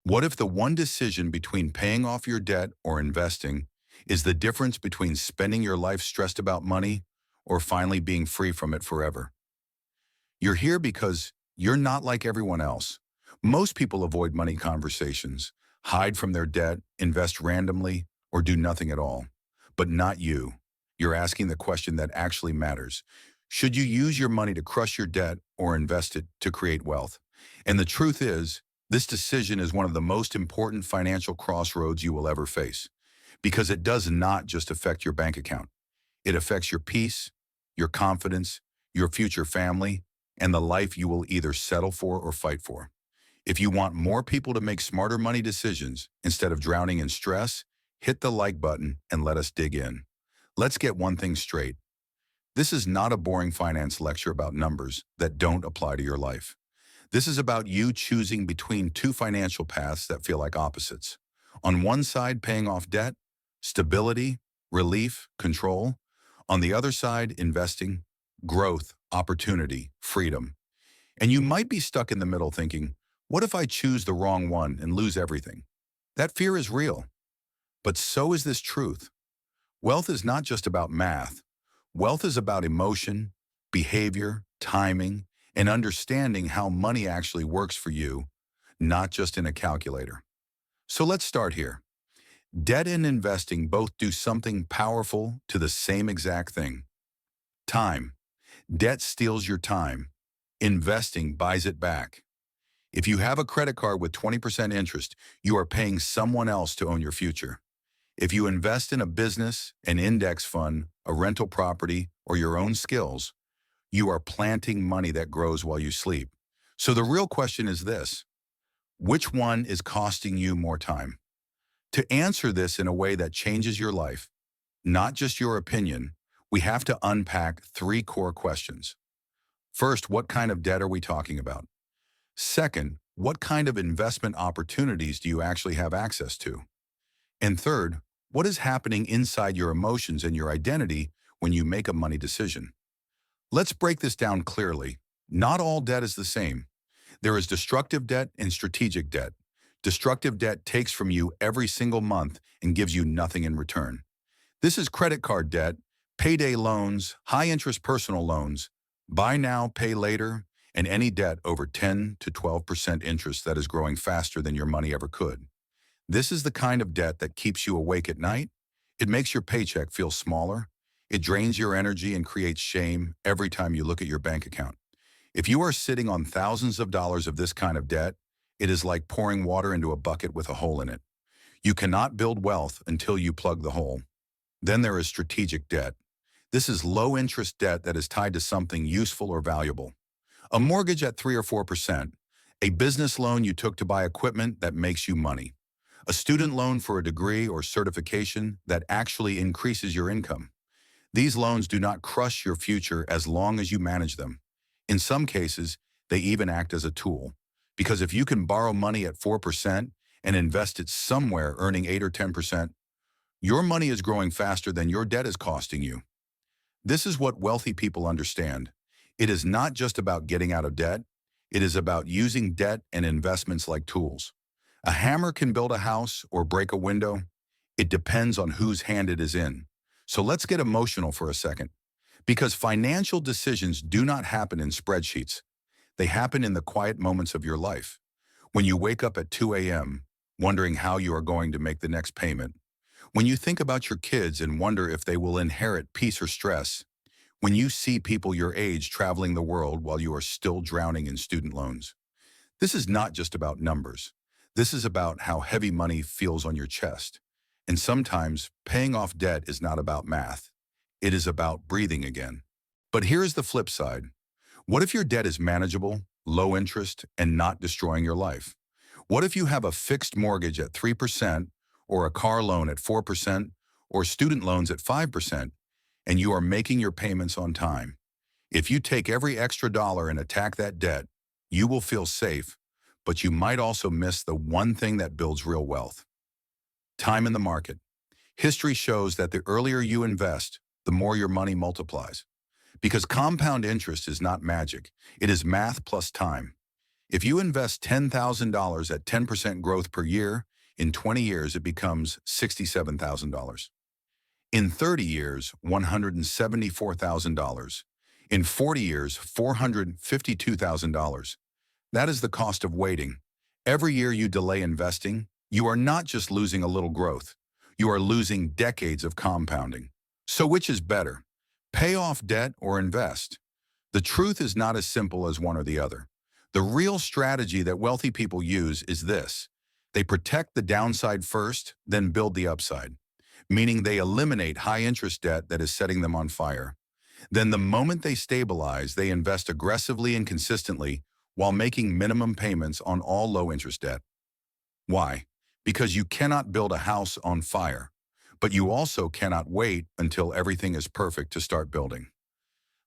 What if the one decision between paying off your debt or investing is the difference between spending your life stressed about money or finally being free from it forever? You're here because you're not like everyone else. Most people avoid money conversations, hide from their debt, invest randomly, or do nothing at all. But not you. You're asking the question that actually matters. Should you use your money to crush your debt or invest it to create wealth? And the truth is, this decision is one of the most important financial crossroads you will ever face because it does not just affect your bank account. It affects your peace, your confidence, your future family, and the life you will either settle for or fight for. If you want more people to make smarter money decisions instead of drowning in stress, hit the like button and let us dig in. Let's get one thing straight. This is not a boring finance lecture about numbers that don't apply to your life. This is about you choosing between two financial paths that feel like opposites. On one side, paying off debt, stability, relief, control. On the other side, investing, growth, opportunity, freedom. And you might be stuck in the middle thinking, what if I choose the wrong one and lose everything? That fear is real. But so is this truth. Wealth is not just about math. Wealth is about emotion, behavior, timing, and understanding how money actually works for you, not just in a calculator. So let's start here. Debt and investing both do something powerful to the same exact thing. Time. Debt steals your time. Investing buys it back. If you have a credit card with 20% interest, you are paying someone else to own your future. If you invest in a business, an index fund, a rental property, or your own skills, you are planting money that grows while you sleep. So the real question is this: which one is costing you more time? To answer this in a way that changes your life, not just your opinion, we have to unpack three core questions. First, what kind of debt are we talking about? Second, what kind of investment opportunities do you actually have access to? And third, what is happening inside your emotions and your identity when you make a money decision? Let's break this down clearly. Not all debt is the same. There is destructive debt and strategic debt. Destructive debt takes from you every single month and gives you nothing in return. This is credit card debt, payday loans, high-interest personal loans, buy now, pay later, and any debt over 10 to 12% interest that is growing faster than your money ever could. This is the kind of debt that keeps you awake at night. It makes your paycheck feel smaller. It drains your energy and creates shame every time you look at your bank account. If you are sitting on thousands of dollars of this kind of debt, it is like pouring water into a bucket with a hole in it. You cannot build wealth until you plug the hole. Then there is strategic debt. This is low-interest debt that is tied to something useful or valuable. A mortgage at 3 or 4%, a business loan you took to buy equipment that makes you money, a student loan for a degree or certification that actually increases your income. These loans do not crush your future as long as you manage them. In some cases, they even act as a tool. Because if you can borrow money at 4% and invest it somewhere earning 8 or 10%, your money is growing faster than your debt is costing you. This is what wealthy people understand. It is not just about getting out of debt. It is about using debt and investments like tools. A hammer can build a house or break a window. It depends on whose hand it is in. So let's get emotional for a second. Because financial decisions do not happen in spreadsheets. They happen in the quiet moments of your life. When you wake up at 2 a.m., wondering how you are going to make the next payment. When you think about your kids and wonder if they will inherit peace or stress. When you see people your age traveling the world while you are still drowning in student loans. This is not just about numbers. This is about how heavy money feels on your chest. And sometimes paying off debt is not about math. It is about breathing again. But here is the flip side. What if your debt is manageable, low interest, and not destroying your life? What if you have a fixed mortgage at 3%, or a car loan at 4%, or student loans at 5%, and you are making your payments on time? If you take every extra dollar and attack that debt, you will feel safe, but you might also miss the one thing that builds real wealth. Time in the market. History shows that the earlier you invest, the more your money multiplies. Because compound interest is not magic. It is math plus time. If you invest $10,000 at 10% growth per year, in 20 years it becomes $67,000. In 30 years, $174,000. In 40 years, $452,000. That is the cost of waiting. Every year you delay investing, you are not just losing a little growth. You are losing decades of compounding. So which is better? Pay off debt or invest? The truth is not as simple as one or the other. The real strategy that wealthy people use is this. They protect the downside first, then build the upside, meaning they eliminate high-interest debt that is setting them on fire. Then the moment they stabilize, they invest aggressively and consistently while making minimum payments on all low-interest debt. Why? Because you cannot build a house on fire, but you also cannot wait until everything is perfect to start building.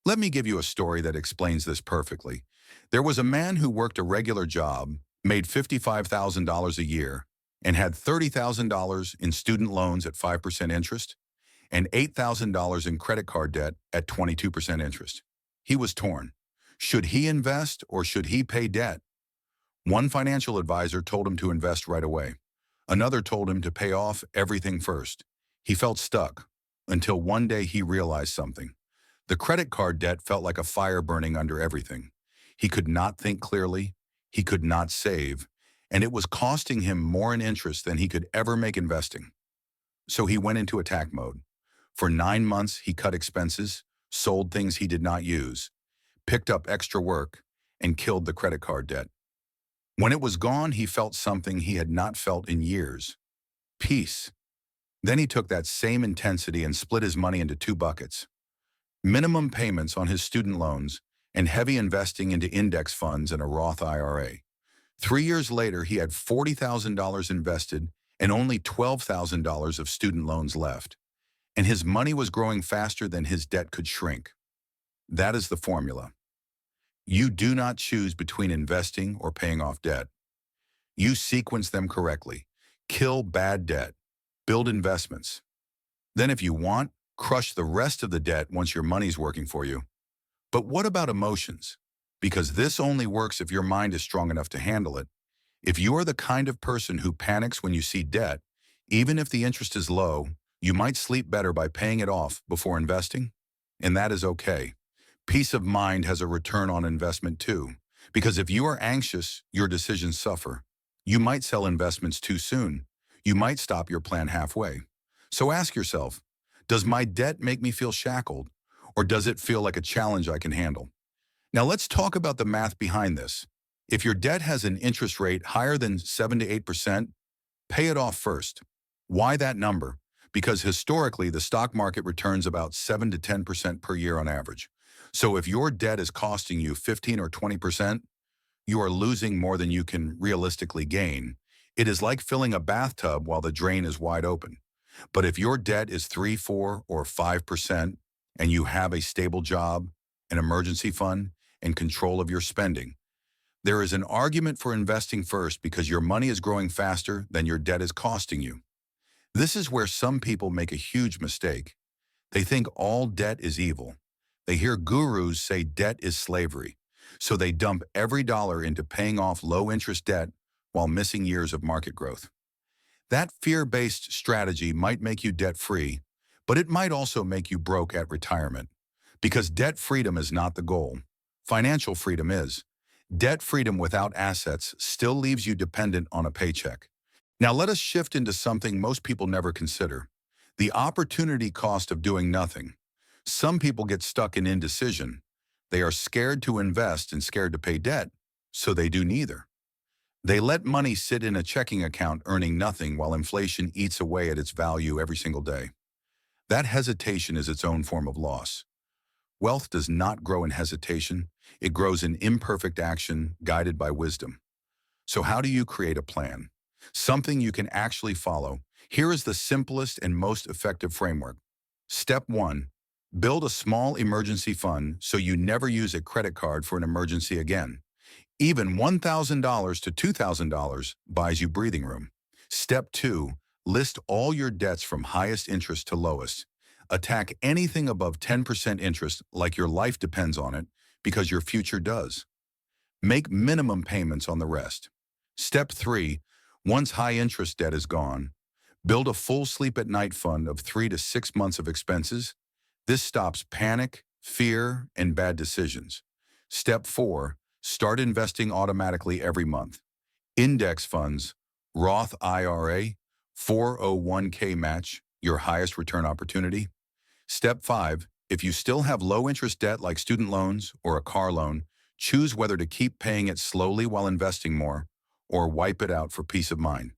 Let me give you a story that explains this perfectly. There was a man who worked a regular job, made $55,000 a year, and had $30,000 in student loans at 5% interest and $8,000 in credit card debt at 22% interest. He was torn. Should he invest or should he pay debt? One financial advisor told him to invest right away. Another told him to pay off everything first. He felt stuck until one day he realized something. The credit card debt felt like a fire burning under everything. He could not think clearly, he could not save, and it was costing him more in interest than he could ever make investing. So he went into attack mode. For 9 months, he cut expenses, sold things he did not use, picked up extra work, and killed the credit card debt. When it was gone, he felt something he had not felt in years: peace. Then he took that same intensity and split his money into two buckets: minimum payments on his student loans and heavy investing into index funds and a Roth IRA. 3 years later, he had $40,000 invested and only $12,000 of student loans left. And his money was growing faster than his debt could shrink. That is the formula. You do not choose between investing or paying off debt. You sequence them correctly. Kill bad debt. Build investments. Then if you want, crush the rest of the debt once your money's working for you. But what about emotions? Because this only works if your mind is strong enough to handle it. If you are the kind of person who panics when you see debt, even if the interest is low, you might sleep better by paying it off before investing, and that is okay. Peace of mind has a return on investment too, because if you are anxious, your decisions suffer. You might sell investments too soon. You might stop your plan halfway. So ask yourself, does my debt make me feel shackled, or does it feel like a challenge I can handle? Now let's talk about the math behind this. If your debt has an interest rate higher than 7 to 8%, pay it off first. Why that number? Because historically, the stock market returns about 7 to 10% per year on average. So if your debt is costing you 15 or 20%, you are losing more than you can realistically gain. It is like filling a bathtub while the drain is wide open. But if your debt is 3, 4, or 5%, and you have a stable job, an emergency fund, and control of your spending, there is an argument for investing first because your money is growing faster than your debt is costing you. This is where some people make a huge mistake. They think all debt is evil. They hear gurus say debt is slavery, so they dump every dollar into paying off low-interest debt while missing years of market growth. That fear-based strategy might make you debt-free, but it might also make you broke at retirement. Because debt freedom is not the goal. Financial freedom is. Debt freedom without assets still leaves you dependent on a paycheck. Now let us shift into something most people never consider: the opportunity cost of doing nothing. Some people get stuck in indecision. They are scared to invest and scared to pay debt, so they do neither. They let money sit in a checking account earning nothing while inflation eats away at its value every single day. That hesitation is its own form of loss. Wealth does not grow in hesitation. It grows in imperfect action guided by wisdom. So how do you create a plan? Something you can actually follow. Here is the simplest and most effective framework. Step 1. Build a small emergency fund so you never use a credit card for an emergency again. Even $1,000 to $2,000 buys you breathing room. Step 2. List all your debts from highest interest to lowest. Attack anything above 10% interest like your life depends on it, because your future does. Make minimum payments on the rest. Step 3. Once high-interest debt is gone, build a full sleep at night fund of 3 to 6 months of expenses. This stops panic, fear, and bad decisions. Step 4. Start investing automatically every month. Index funds, Roth IRA, 401k match, your highest return opportunity. Step 5. If you still have low-interest debt like student loans or a car loan, choose whether to keep paying it slowly while investing more or wipe it out for peace of mind.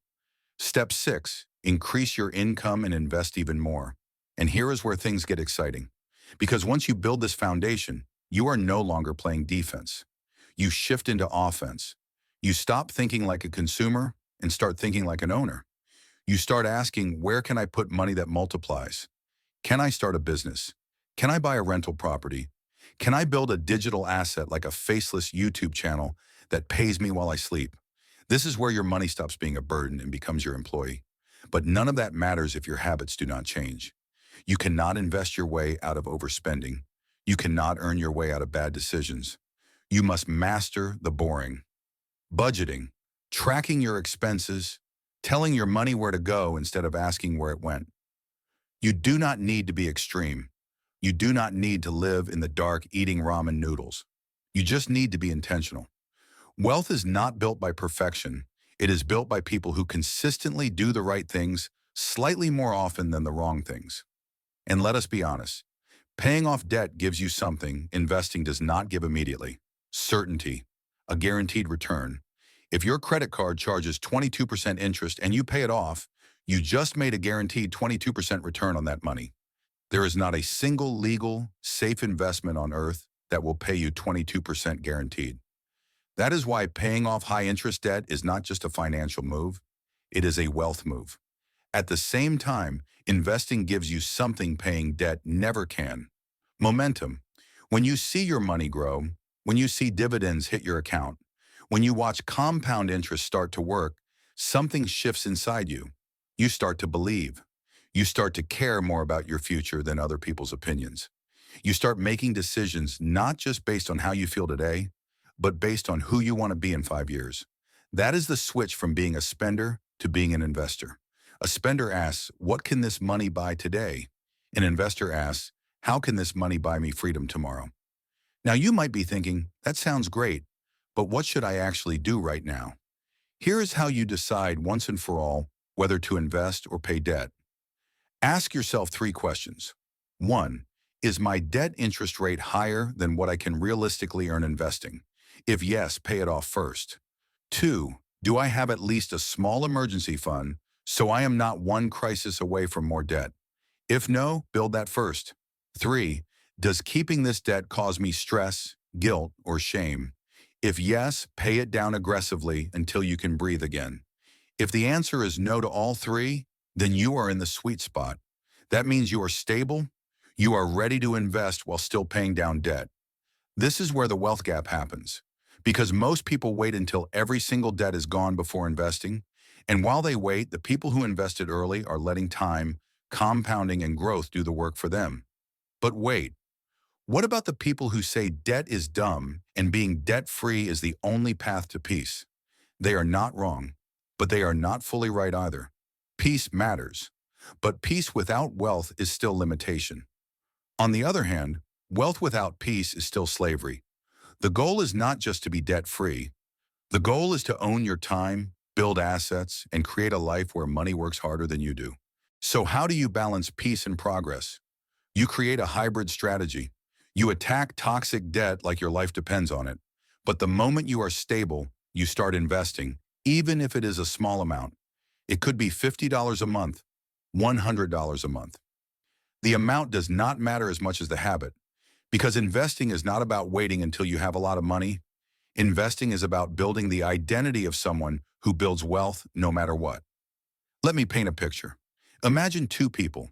Step 6. Increase your income and invest even more. And here is where things get exciting. Because once you build this foundation, you are no longer playing defense. You shift into offense. You stop thinking like a consumer and start thinking like an owner. You start asking, where can I put money that multiplies? Can I start a business? Can I buy a rental property? Can I build a digital asset like a faceless YouTube channel that pays me while I sleep? This is where your money stops being a burden and becomes your employee. But none of that matters if your habits do not change. You cannot invest your way out of overspending. You cannot earn your way out of bad decisions. You must master the boring. Budgeting, tracking your expenses, telling your money where to go instead of asking where it went. You do not need to be extreme. You do not need to live in the dark eating ramen noodles. You just need to be intentional. Wealth is not built by perfection. It is built by people who consistently do the right things slightly more often than the wrong things. And let us be honest, paying off debt gives you something investing does not give immediately. Certainty, a guaranteed return. If your credit card charges 22% interest and you pay it off, you just made a guaranteed 22% return on that money. There is not a single legal, safe investment on earth that will pay you 22% guaranteed. That is why paying off high-interest debt is not just a financial move, it is a wealth move. At the same time, investing gives you something paying debt never can. Momentum. When you see your money grow, when you see dividends hit your account, when you watch compound interest start to work, something shifts inside you. You start to believe. You start to care more about your future than other people's opinions. You start making decisions not just based on how you feel today, but based on who you want to be in 5 years. That is the switch from being a spender to being an investor. A spender asks, what can this money buy today? An investor asks, how can this money buy me freedom tomorrow? Now you might be thinking, that sounds great, but what should I actually do right now? Here is how you decide once and for all whether to invest or pay debt. Ask yourself 3 questions. 1. Is my debt interest rate higher than what I can realistically earn investing? If yes, pay it off first. 2. Do I have at least a small emergency fund so I am not one crisis away from more debt? If no, build that first. 3. Does keeping this debt cause me stress, guilt, or shame? If yes, pay it down aggressively until you can breathe again. If the answer is no to all 3, then you are in the sweet spot. That means you are stable, you are ready to invest while still paying down debt. This is where the wealth gap happens, because most people wait until every single debt is gone before investing, and while they wait, the people who invested early are letting time, compounding, and growth do the work for them. But wait, what about the people who say debt is dumb and being debt-free is the only path to peace? They are not wrong, but they are not fully right either. Peace matters, but peace without wealth is still limitation. On the other hand, wealth without peace is still slavery. The goal is not just to be debt-free. The goal is to own your time, build assets, and create a life where money works harder than you do. So how do you balance peace and progress? You create a hybrid strategy. You attack toxic debt like your life depends on it. But the moment you are stable, you start investing, even if it is a small amount. It could be $50 a month, $100 a month. The amount does not matter as much as the habit, because investing is not about waiting until you have a lot of money. Investing is about building the identity of someone who builds wealth no matter what. Let me paint a picture. Imagine 2 people.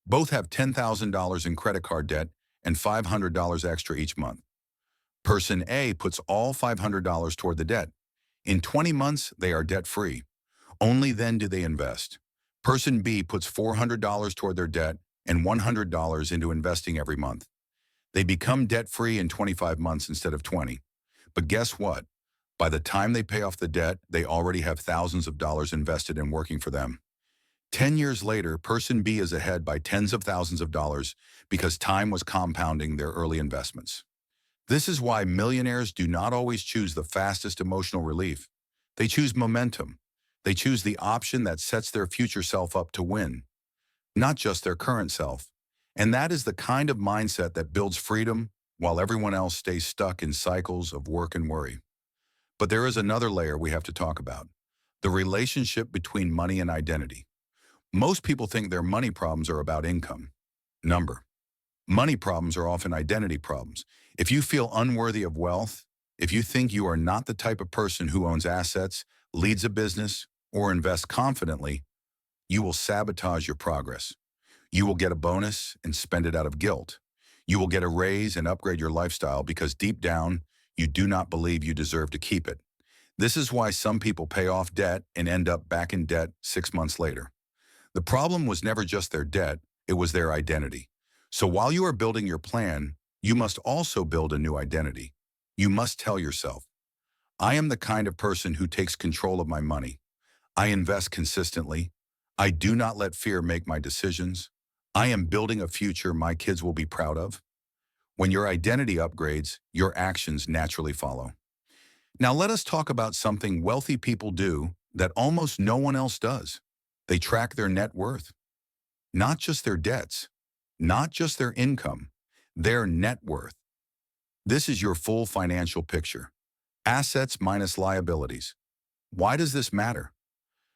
Both have $10,000 in credit card debt and $500 extra each month. Person A puts all $500 toward the debt. In 20 months, they are debt-free. Only then do they invest. Person B puts $400 toward their debt and $100 into investing every month. They become debt-free in 25 months instead of 20. But guess what? By the time they pay off the debt, they already have thousands of dollars invested and working for them. 10 years later, person B is ahead by tens of thousands of dollars because time was compounding their early investments. This is why millionaires do not always choose the fastest emotional relief. They choose momentum. They choose the option that sets their future self up to win, not just their current self. And that is the kind of mindset that builds freedom while everyone else stays stuck in cycles of work and worry. But there is another layer we have to talk about: the relationship between money and identity. Most people think their money problems are about income, number. Money problems are often identity problems. If you feel unworthy of wealth, if you think you are not the type of person who owns assets, leads a business, or invests confidently, you will sabotage your progress. You will get a bonus and spend it out of guilt. You will get a raise and upgrade your lifestyle because deep down, you do not believe you deserve to keep it. This is why some people pay off debt and end up back in debt 6 months later. The problem was never just their debt, it was their identity. So while you are building your plan, you must also build a new identity. You must tell yourself, I am the kind of person who takes control of my money. I invest consistently. I do not let fear make my decisions. I am building a future my kids will be proud of. When your identity upgrades, your actions naturally follow. Now let us talk about something wealthy people do that almost no one else does. They track their net worth, not just their debts, not just their income, their net worth. This is your full financial picture. Assets minus liabilities. Why does this matter?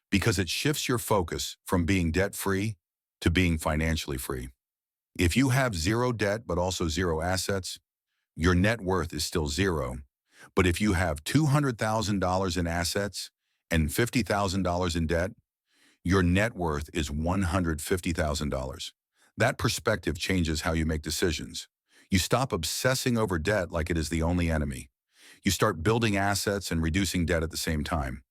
Because it shifts your focus from being debt-free to being financially free. If you have zero debt but also zero assets, your net worth is still zero. But if you have $200,000 in assets and $50,000 in debt, your net worth is $150,000. That perspective changes how you make decisions. You stop obsessing over debt like it is the only enemy. You start building assets and reducing debt at the same time.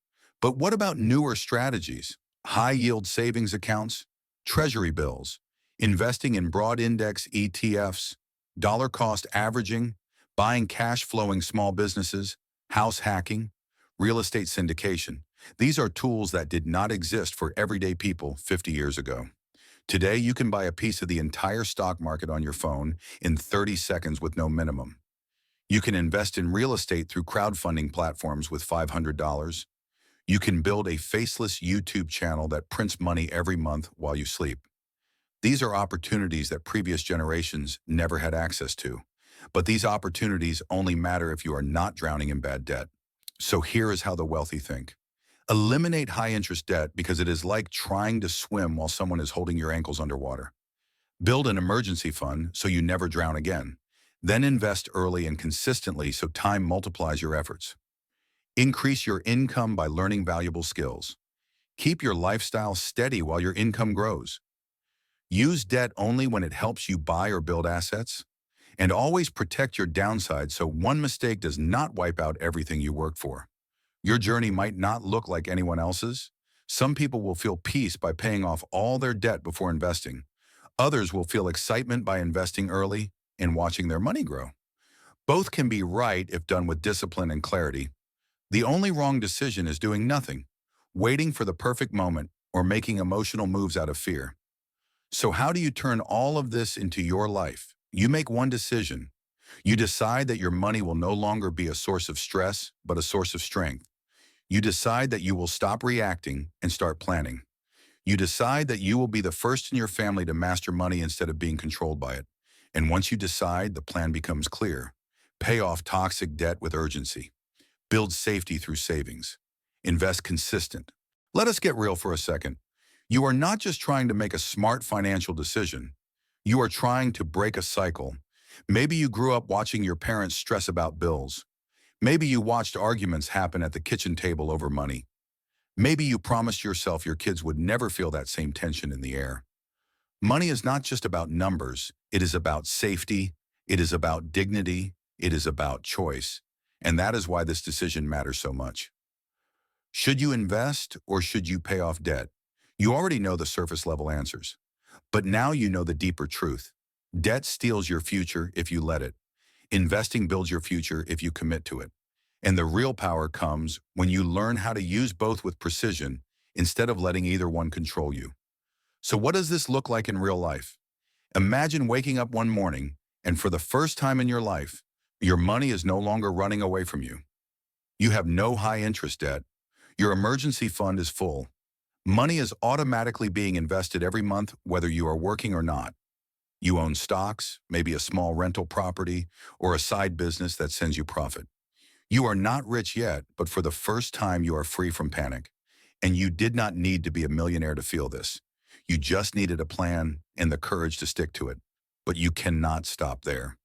But what about newer strategies? High-yield savings accounts, treasury bills, investing in broad index ETFs, dollar cost averaging, buying cash-flowing small businesses, house hacking, real estate syndication. These are tools that did not exist for everyday people 50 years ago. Today, you can buy a piece of the entire stock market on your phone in 30 seconds with no minimum. You can invest in real estate through crowdfunding platforms with $500. You can build a faceless YouTube channel that prints money every month while you sleep. These are opportunities that previous generations never had access to. But these opportunities only matter if you are not drowning in bad debt. So here is how the wealthy think. Eliminate high-interest debt because it is like trying to swim while someone is holding your ankles underwater. Build an emergency fund so you never drown again. Then invest early and consistently so time multiplies your efforts. Increase your income by learning valuable skills. Keep your lifestyle steady while your income grows. Use debt only when it helps you buy or build assets. And always protect your downside so one mistake does not wipe out everything you worked for. Your journey might not look like anyone else's. Some people will feel peace by paying off all their debt before investing. Others will feel excitement by investing early and watching their money grow. Both can be right if done with discipline and clarity. The only wrong decision is doing nothing, waiting for the perfect moment, or making emotional moves out of fear. So how do you turn all of this into your life? You make one decision. You decide that your money will no longer be a source of stress, but a source of strength. You decide that you will stop reacting and start planning. You decide that you will be the first in your family to master money instead of being controlled by it. And once you decide, the plan becomes clear. Pay off toxic debt with urgency. Build safety through savings. Invest consistent. Let us get real for a second. You are not just trying to make a smart financial decision. You are trying to break a cycle. Maybe you grew up watching your parents stress about bills. Maybe you watched arguments happen at the kitchen table over money. Maybe you promised yourself your kids would never feel that same tension in the air. Money is not just about numbers. It is about safety. It is about dignity. It is about choice. And that is why this decision matters so much. Should you invest or should you pay off debt? You already know the surface level answers. But now you know the deeper truth. Debt steals your future if you let it. Investing builds your future if you commit to it. And the real power comes when you learn how to use both with precision instead of letting either one control you. So what does this look like in real life? Imagine waking up one morning and for the first time in your life, your money is no longer running away from you. You have no high interest debt. Your emergency fund is full. Money is automatically being invested every month whether you are working or not. You own stocks, maybe a small rental property, or a side business that sends you profit. You are not rich yet, but for the first time you are free from panic. And you did not need to be a millionaire to feel this. You just needed a plan and the courage to stick to it. But you cannot stop there.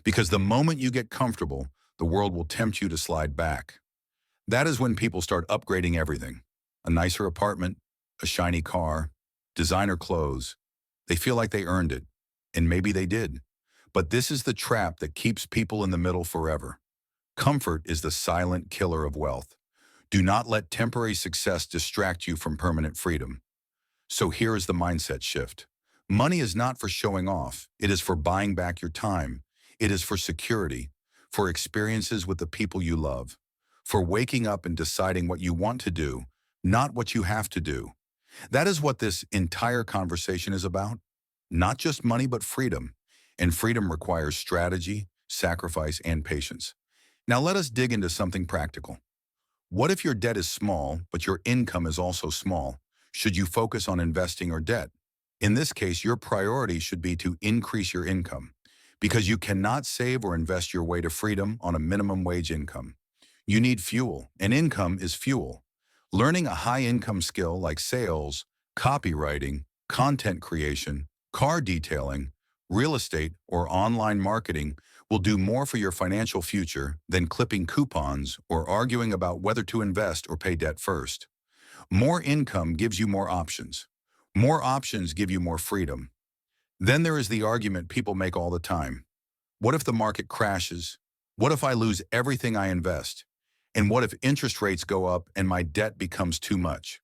Because the moment you get comfortable, the world will tempt you to slide back. That is when people start upgrading everything. A nicer apartment, a shiny car, designer clothes. They feel like they earned it. And maybe they did. But this is the trap that keeps people in the middle forever. Comfort is the silent killer of wealth. Do not let temporary success distract you from permanent freedom. So here is the mindset shift. Money is not for showing off. It is for buying back your time. It is for security, for experiences with the people you love, for waking up and deciding what you want to do, not what you have to do. That is what this entire conversation is about. Not just money, but freedom. And freedom requires strategy, sacrifice, and patience. Now let us dig into something practical. What if your debt is small, but your income is also small? Should you focus on investing or debt? In this case, your priority should be to increase your income, because you cannot save or invest your way to freedom on a minimum wage income. You need fuel, and income is fuel. Learning a high-income skill like sales, copywriting, content creation, car detailing, real estate, or online marketing will do more for your financial future than clipping coupons or arguing about whether to invest or pay debt first. More income gives you more options. More options give you more freedom. Then there is the argument people make all the time. What if the market crashes? What if I lose everything I invest? And what if interest rates go up and my debt becomes too much?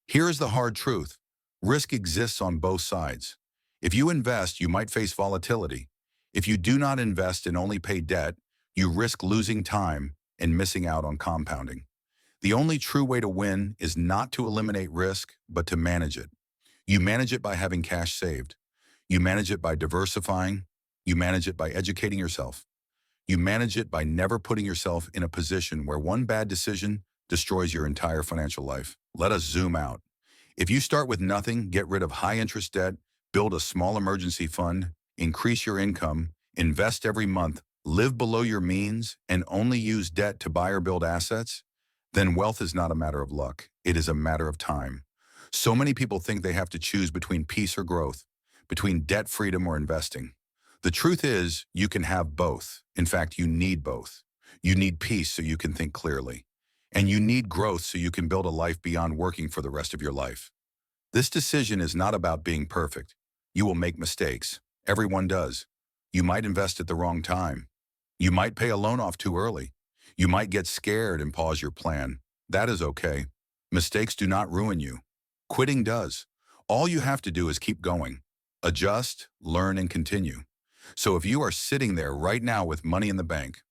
Here is the hard truth. Risk exists on both sides. If you invest, you might face volatility. If you do not invest and only pay debt, you risk losing time and missing out on compounding. The only true way to win is not to eliminate risk, but to manage it. You manage it by having cash saved. You manage it by diversifying. You manage it by educating yourself. You manage it by never putting yourself in a position where one bad decision destroys your entire financial life. Let us zoom out. If you start with nothing, get rid of high-interest debt, build a small emergency fund, increase your income, invest every month, live below your means, and only use debt to buy or build assets, then wealth is not a matter of luck. It is a matter of time. So many people think they have to choose between peace or growth, between debt freedom or investing. The truth is, you can have both. In fact, you need both. You need peace so you can think clearly. And you need growth so you can build a life beyond working for the rest of your life. This decision is not about being perfect. You will make mistakes. Everyone does. You might invest at the wrong time. You might pay a loan off too early. You might get scared and pause your plan. That is okay. Mistakes do not ruin you. Quitting does. All you have to do is keep going. Adjust, learn, and continue. So if you are sitting there right now with money in the bank,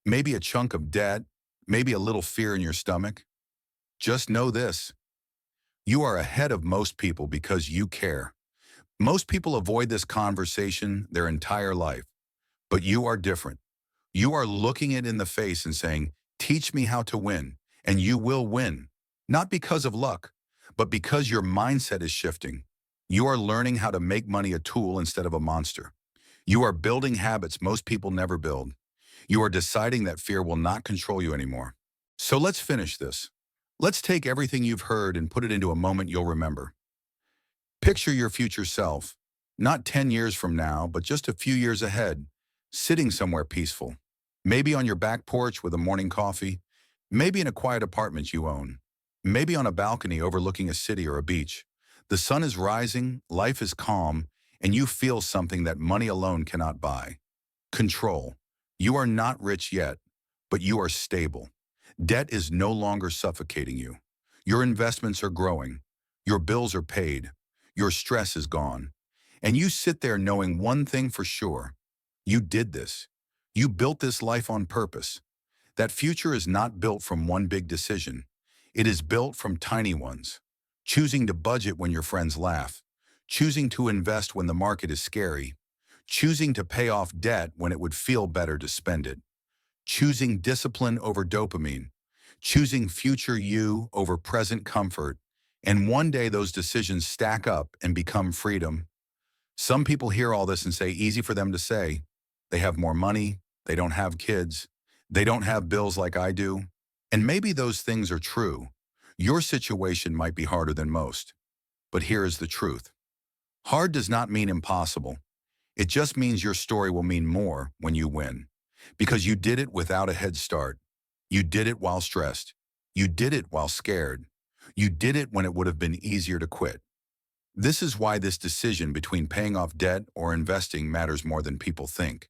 maybe a chunk of debt, maybe a little fear in your stomach, just know this. You are ahead of most people because you care. Most people avoid this conversation their entire life, but you are different. You are looking it in the face and saying, teach me how to win, and you will win. Not because of luck, but because your mindset is shifting. You are learning how to make money a tool instead of a monster. You are building habits most people never build. You are deciding that fear will not control you anymore. So let's finish this. Let's take everything you've heard and put it into a moment you'll remember. Picture your future self, not 10 years from now, but just a few years ahead, sitting somewhere peaceful. Maybe on your back porch with a morning coffee, maybe in a quiet apartment you own, maybe on a balcony overlooking a city or a beach. The sun is rising, life is calm, and you feel something that money alone cannot buy. Control. You are not rich yet, but you are stable. Debt is no longer suffocating you. Your investments are growing. Your bills are paid. Your stress is gone. And you sit there knowing one thing for sure. You did this. You built this life on purpose. That future is not built from one big decision. It is built from tiny ones. Choosing to budget when your friends laugh. Choosing to invest when the market is scary. Choosing to pay off debt when it would feel better to spend it. Choosing discipline over dopamine. Choosing future you over present comfort. And one day those decisions stack up and become freedom. Some people hear all this and say, easy for them to say. They have more money, they don't have kids, they don't have bills like I do. And maybe those things are true. Your situation might be harder than most. But here is the truth. Hard does not mean impossible. It just means your story will mean more when you win. Because you did it without a head start. You did it while stressed. You did it while scared. You did it when it would have been easier to quit. This is why this decision between paying off debt or investing matters more than people think.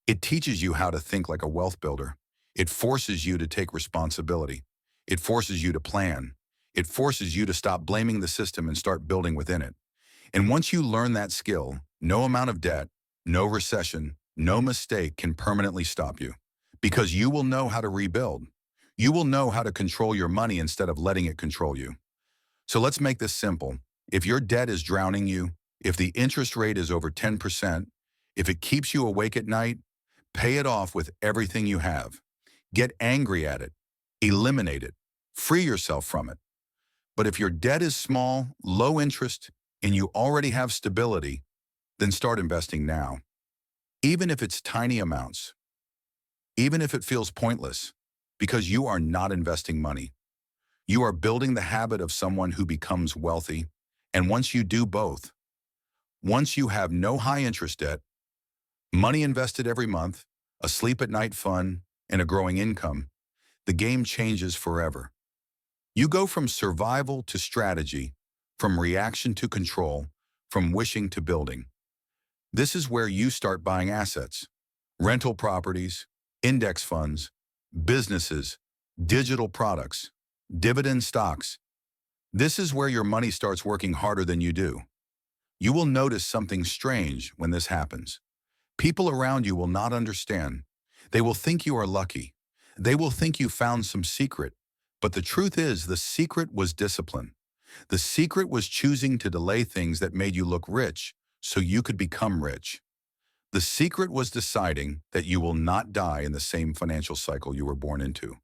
It teaches you how to think like a wealth builder. It forces you to take responsibility. It forces you to plan. It forces you to stop blaming the system and start building within it. And once you learn that skill, no amount of debt, no recession, no mistake can permanently stop you. Because you will know how to rebuild. You will know how to control your money instead of letting it control you. So let's make this simple. If your debt is drowning you, if the interest rate is over 10%, if it keeps you awake at night, pay it off with everything you have. Get angry at it. Eliminate it. Free yourself from it. But if your debt is small, low interest, and you already have stability, then start investing now. Even if it's tiny amounts. Even if it feels pointless, because you are not investing money. You are building the habit of someone who becomes wealthy. And once you do both, once you have no high interest debt, money invested every month, a sleep at night fund, and a growing income, the game changes forever. You go from survival to strategy, from reaction to control, from wishing to building. This is where you start buying assets, rental properties, index funds, businesses, digital products, dividend stocks. This is where your money starts working harder than you do. You will notice something strange when this happens. People around you will not understand. They will think you are lucky. They will think you found some secret. But the truth is, the secret was discipline. The secret was choosing to delay things that made you look rich so you could become rich. The secret was deciding that you will not die in the same financial cycle you were born into.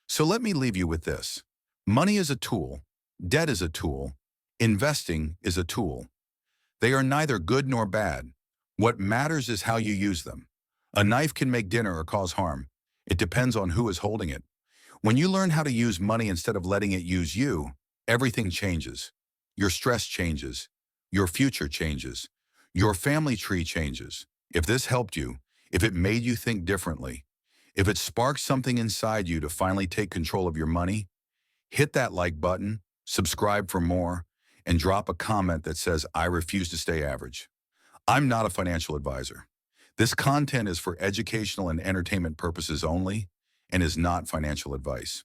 So let me leave you with this. Money is a tool. Debt is a tool. Investing is a tool. They are neither good nor bad. What matters is how you use them. A knife can make dinner or cause harm. It depends on who is holding it. When you learn how to use money instead of letting it use you, everything changes. Your stress changes. Your future changes. Your family tree changes. If this helped you, if it made you think differently, if it sparked something inside you to finally take control of your money, hit that like button, subscribe for more, and drop a comment that says, I refuse to stay average. I'm not a financial advisor. This content is for educational and entertainment purposes only and is not financial advice.